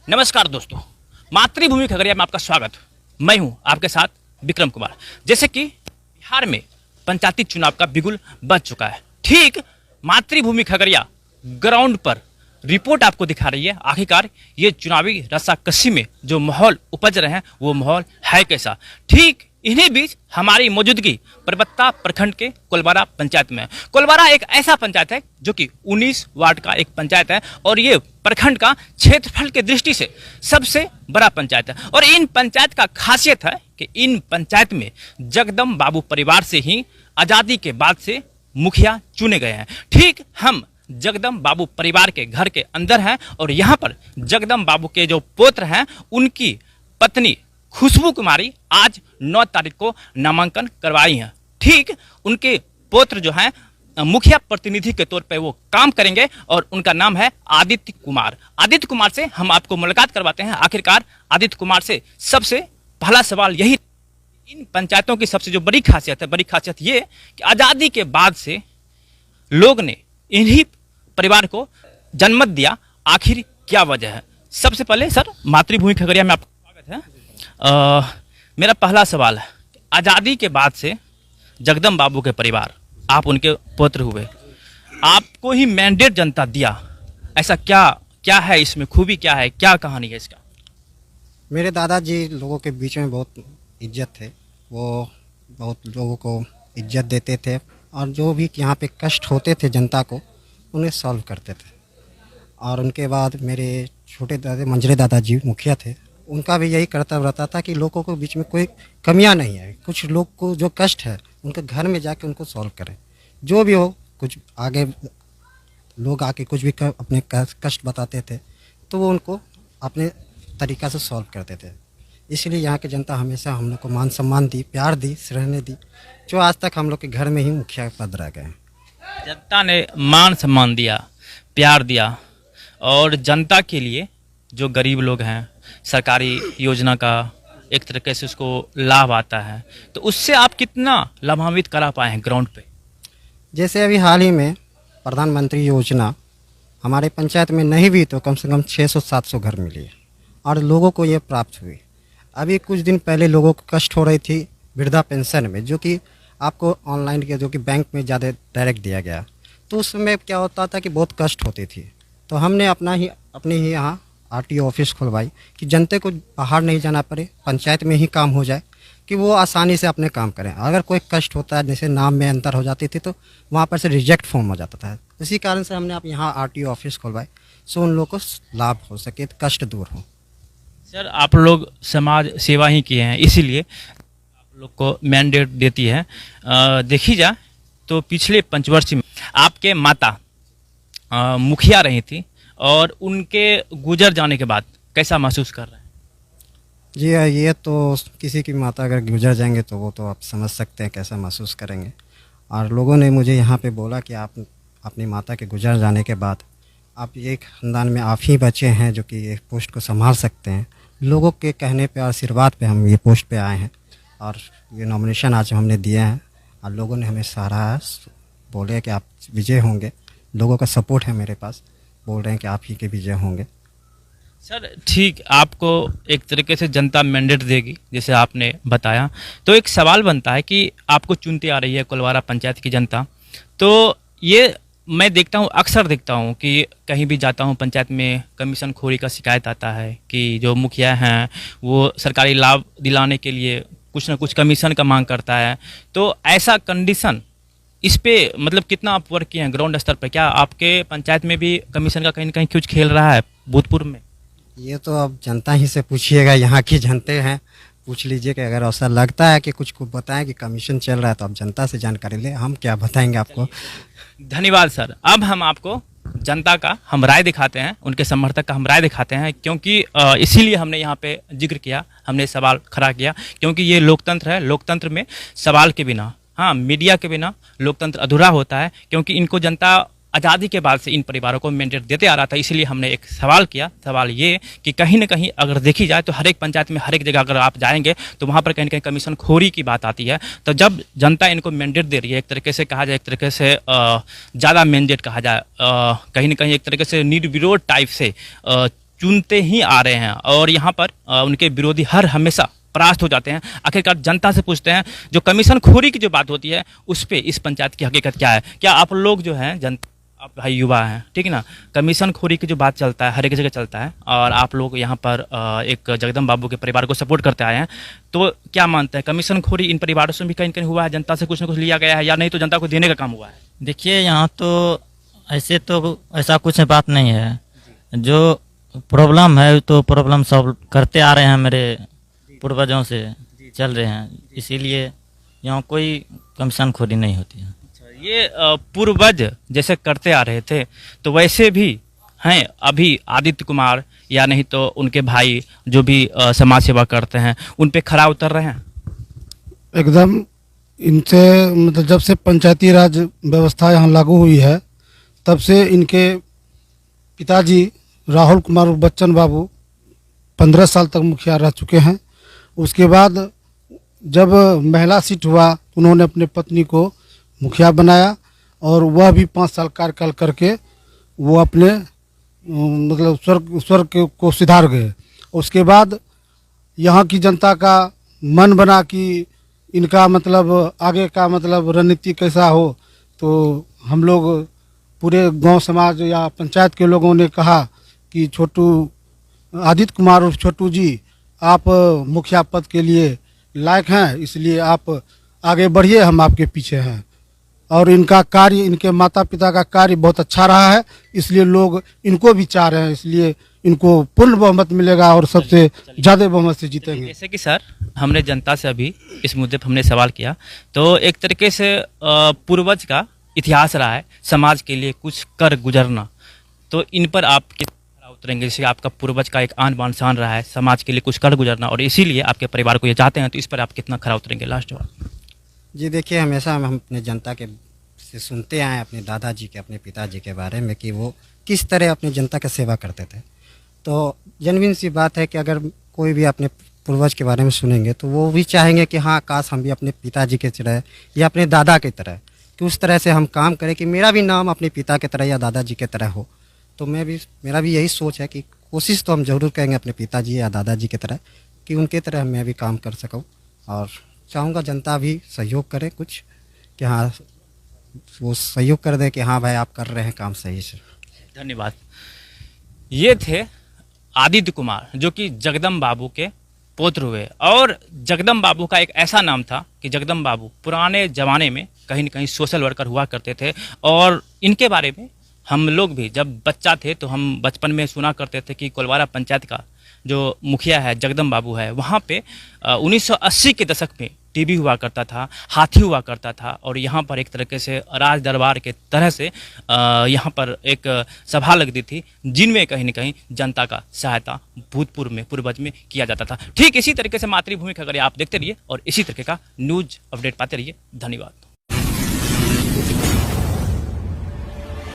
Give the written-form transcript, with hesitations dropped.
नमस्कार दोस्तों, मातृभूमि खगड़िया में आपका स्वागत। मैं हूं आपके साथ विक्रम कुमार। जैसे कि बिहार में पंचायती चुनाव का बिगुल बज चुका है, ठीक मातृभूमि खगड़िया ग्राउंड पर रिपोर्ट आपको दिखा रही है आखिरकार ये चुनावी रस्साकसी में जो माहौल उपज रहे हैं वो माहौल है कैसा। ठीक इन्हीं बीच हमारी मौजूदगी परबत्ता प्रखंड के कोलवारा पंचायत में है। कोलवारा एक ऐसा पंचायत है जो कि 19 वार्ड का एक पंचायत है और ये प्रखंड का क्षेत्रफल के दृष्टि से सबसे बड़ा पंचायत है। और इन पंचायत का खासियत है कि इन पंचायत में जगदम बाबू परिवार से ही आज़ादी के बाद से मुखिया चुने गए हैं। ठीक हम जगदम बाबू परिवार के घर के अंदर हैं और यहाँ पर जगदम बाबू के जो पुत्र हैं उनकी पत्नी खुशबू कुमारी आज 9 तारीख को नामांकन करवाई हैं। ठीक उनके पुत्र जो हैं मुखिया प्रतिनिधि के तौर पे वो काम करेंगे और उनका नाम है आदित्य कुमार। आदित्य कुमार से हम आपको मुलाकात करवाते हैं। आखिरकार आदित्य कुमार से सबसे पहला सवाल यही, इन पंचायतों की सबसे जो बड़ी खासियत ये कि आज़ादी के बाद से लोग ने इन्हीं परिवार को जन्मत दिया, आखिर क्या वजह है। सबसे पहले सर मातृभूमि खगड़िया में आपका स्वागत है। मेरा पहला सवाल है, आज़ादी के बाद से जगदम बाबू के परिवार, आप उनके पुत्र हुए, आपको ही मैंडेट जनता दिया, ऐसा क्या है इसमें, खूबी क्या है, क्या कहानी है इसका? मेरे दादाजी लोगों के बीच में बहुत इज्जत थे, वो बहुत लोगों को इज्जत देते थे और जो भी यहाँ पे कष्ट होते थे जनता को उन्हें सॉल्व करते थे। और उनके बाद मेरे छोटे दादा मंजरे दादाजी मुखिया थे, उनका भी यही कर्तव्य रहता था कि लोगों के बीच में कोई कमियां नहीं है, कुछ लोग को जो कष्ट है उनके घर में जाके उनको सॉल्व करें, जो भी हो। कुछ आगे लोग आके कुछ भी अपने कष्ट बताते थे तो वो उनको अपने तरीक़ा से सॉल्व करते थे। इसलिए यहाँ की जनता हमेशा हम लोग को मान सम्मान दी, प्यार दी, रहने दी, जो आज तक हम लोग के घर में ही मुखिया पद रह गए हैं। जनता ने मान सम्मान दिया, प्यार दिया और जनता के लिए जो गरीब लोग हैं सरकारी योजना का एक तरीके से उसको लाभ आता है, तो उससे आप कितना लाभान्वित करा पाए हैं ग्राउंड पे? जैसे अभी हाल ही में प्रधानमंत्री योजना हमारे पंचायत में नहीं भी तो कम से कम 600-700 घर मिली है और लोगों को ये प्राप्त हुई। अभी कुछ दिन पहले लोगों को कष्ट हो रही थी वृद्धा पेंशन में, जो कि आपको ऑनलाइन के जो कि बैंक में ज़्यादा डायरेक्ट दिया गया, तो उस समय क्या होता था कि बहुत कष्ट होती थी। तो हमने अपने ही यहाँ आरटीओ ऑफिस खुलवाई कि जनता को बाहर नहीं जाना पड़े, पंचायत में ही काम हो जाए, कि वो आसानी से अपने काम करें। अगर कोई कष्ट होता है, जैसे नाम में अंतर हो जाती थी, तो वहाँ पर से रिजेक्ट फॉर्म हो जाता था। इसी कारण से हमने यहाँ आरटीओ ऑफिस खुलवाई सो उन लोगों को लाभ हो सके, कष्ट दूर हो। सर आप लोग समाज सेवा ही किए हैं, इसीलिए आप लोग को मैंडेट देती है। देखी जाए तो पिछले पंचवर्षीय में आपके माता मुखिया रही थी और उनके गुजर जाने के बाद कैसा महसूस कर रहे हैं? जी ये तो किसी की माता अगर गुजर जाएंगे तो वो तो आप समझ सकते हैं कैसा महसूस करेंगे। और लोगों ने मुझे यहाँ पे बोला कि आप अपनी माता के गुजर जाने के बाद आप ये ख़ानदान में आप ही बचे हैं जो कि ये पोस्ट को संभाल सकते हैं। लोगों के कहने पे और आशीर्वाद पे हम ये पोस्ट पे आए हैं और ये नॉमिनेशन आज हमने दिए हैं और लोगों ने हमें सराहा, बोले कि आप विजय होंगे। लोगों का सपोर्ट है मेरे पास, बोल रहे हैं कि आप ही के विजय होंगे। सर ठीक, आपको एक तरीके से जनता मैंडेट देगी जैसे आपने बताया, तो एक सवाल बनता है कि आपको चुनती आ रही है कोलवारा पंचायत की जनता, तो ये मैं देखता हूँ, अक्सर देखता हूँ कि कहीं भी जाता हूँ पंचायत में कमीशन खोरी का शिकायत आता है कि जो मुखिया हैं वो सरकारी लाभ दिलाने के लिए कुछ ना कुछ कमीशन का मांग करता है। तो ऐसा कंडीशन इस पे मतलब कितना आप वर्क किए हैं ग्राउंड स्तर पर? क्या आपके पंचायत में भी कमीशन का कहीं ना कहीं कुछ खेल रहा है भूतपूर्व में? ये तो अब जनता ही से पूछिएगा, यहाँ की जनते हैं, पूछ लीजिए कि अगर ऐसा लगता है कि कुछ बताएं कि कमीशन चल रहा है तो आप जनता से जानकारी लें, हम क्या बताएंगे आपको। धन्यवाद सर। अब हम आपको जनता का हम राय दिखाते हैं, उनके समर्थक का हम राय दिखाते हैं, क्योंकि इसीलिए हमने यहाँ पे जिक्र किया, हमने सवाल खड़ा किया, क्योंकि ये लोकतंत्र है। लोकतंत्र में सवाल के बिना, हाँ मीडिया के बिना लोकतंत्र अधूरा होता है, क्योंकि इनको जनता आज़ादी के बाद से इन परिवारों को मैंडेट देते आ रहा था। इसीलिए हमने एक सवाल किया। सवाल ये कि कहीं ना कहीं अगर देखी जाए तो हर एक पंचायत में, हर एक जगह अगर आप जाएंगे तो वहाँ पर कहीं ना कहीं कमीशन खोरी की बात आती है। तो जब जनता इनको मैंडेट दे रही है, एक तरीके से कहा जाए, एक तरीके से ज़्यादा मैंडेट कहा जाए, कहीं ना कहीं एक तरीके से निर्विरोध टाइप से चुनते ही आ रहे हैं और यहाँ पर उनके विरोधी हर हमेशा परास्त हो जाते हैं। आखिरकार जनता से पूछते हैं, जो कमीशन खोरी की जो बात होती है उस पे इस पंचायत की हकीकत क्या है? क्या आप लोग जो हैं जनता, आप भाई युवा हैं, ठीक है ना, कमीशन खोरी की जो बात चलता है हर एक जगह चलता है और आप लोग यहाँ पर एक जगदम्ब बाबू के परिवार को सपोर्ट करते आए हैं, तो क्या मानते हैं कमीशन खोरी इन परिवारों से भी कहीं कहीं हुआ है? जनता से कुछ ना कुछ लिया गया है या नहीं तो जनता को देने का काम हुआ है? देखिए यहाँ तो ऐसा कुछ बात नहीं है। जो प्रॉब्लम है तो प्रॉब्लम सॉल्व करते आ रहे हैं, मेरे पूर्वजों से चल रहे हैं, इसीलिए यहाँ कोई कमीशन खोरी नहीं होती है। ये पूर्वज जैसे करते आ रहे थे तो वैसे भी हैं अभी आदित्य कुमार या नहीं तो उनके भाई जो भी समाज सेवा करते हैं उन पे खरा उतर रहे हैं? एकदम इनसे मतलब जब से पंचायती राज व्यवस्था यहाँ लागू हुई है तब से इनके पिताजी राहुल कुमार बच्चन बाबू 15 साल तक मुखिया रह चुके हैं। उसके बाद जब महिला सीट हुआ उन्होंने अपने पत्नी को मुखिया बनाया और वह भी 5 साल कार्यकाल करके वो अपने मतलब स्वर्ग को सिधार गए। उसके बाद यहाँ की जनता का मन बना कि इनका मतलब आगे का मतलब रणनीति कैसा हो, तो हम लोग पूरे गांव समाज या पंचायत के लोगों ने कहा कि छोटू आदित्य कुमार और छोटू जी आप मुखिया पद के लिए लायक हैं, इसलिए आप आगे बढ़िए, हम आपके पीछे हैं। और इनका कार्य, इनके माता पिता का कार्य बहुत अच्छा रहा है, इसलिए लोग इनको भी चाह रहे हैं, इसलिए इनको पूर्ण बहुमत मिलेगा और सबसे ज़्यादा बहुमत से जीतेंगे। जैसे कि सर हमने जनता से अभी इस मुद्दे पर हमने सवाल किया तो एक तरीके से पूर्वज का इतिहास रहा है समाज के लिए कुछ कर गुजरना, तो इन पर आप कितना उतरेंगे? जैसे आपका पूर्वज का एक आन बान शान रहा है समाज के लिए कुछ कर गुजरना और इसीलिए आपके परिवार को ये चाहते हैं, तो इस पर आप कितना खरा उतरेंगे? लास्ट जवाब। जी देखिए, हमेशा हम अपने जनता के से सुनते आए अपने दादाजी के, अपने पिताजी के बारे में कि वो किस तरह अपनी जनता की सेवा करते थे। तो जेन्युइन सी बात है कि अगर कोई भी अपने पूर्वज के बारे में सुनेंगे तो वो भी चाहेंगे कि हाँ काश हम भी अपने पिताजी की तरह या अपने दादा की तरह कि उस तरह से हम काम करें कि मेरा भी नाम अपने पिता की तरह या दादाजी की तरह हो। तो मेरा भी यही सोच है कि कोशिश तो हम ज़रूर करेंगे अपने पिताजी या दादाजी की तरह कि उनके तरह मैं भी काम कर सकूँ, और चाहूँगा जनता भी सहयोग करे कुछ कि हाँ वो सहयोग कर दे कि हाँ भाई आप कर रहे हैं काम सही से। धन्यवाद। ये थे आदित्य कुमार जो कि जगदम्ब बाबू के पुत्र हुए, और जगदम्ब बाबू का एक ऐसा नाम था कि जगदम्ब बाबू पुराने ज़माने में कहीं न कहीं सोशल वर्कर हुआ करते थे, और इनके बारे में हम लोग भी जब बच्चा थे तो हम बचपन में सुना करते थे कि कोलवारा पंचायत का जो मुखिया है जगदम्ब बाबू है, वहाँ पे 1980 के दशक में टीबी हुआ करता था, हाथी हुआ करता था, और यहाँ पर एक तरीके से राज दरबार के तरह से यहाँ पर एक सभा लगती थी जिनमें कहीं न कहीं जनता का सहायता भूतपूर्व में पूर्वज में किया जाता था। ठीक इसी तरीके से मातृभूमि खगड़िया आप देखते रहिए और इसी तरीके का न्यूज अपडेट पाते रहिए। धन्यवाद।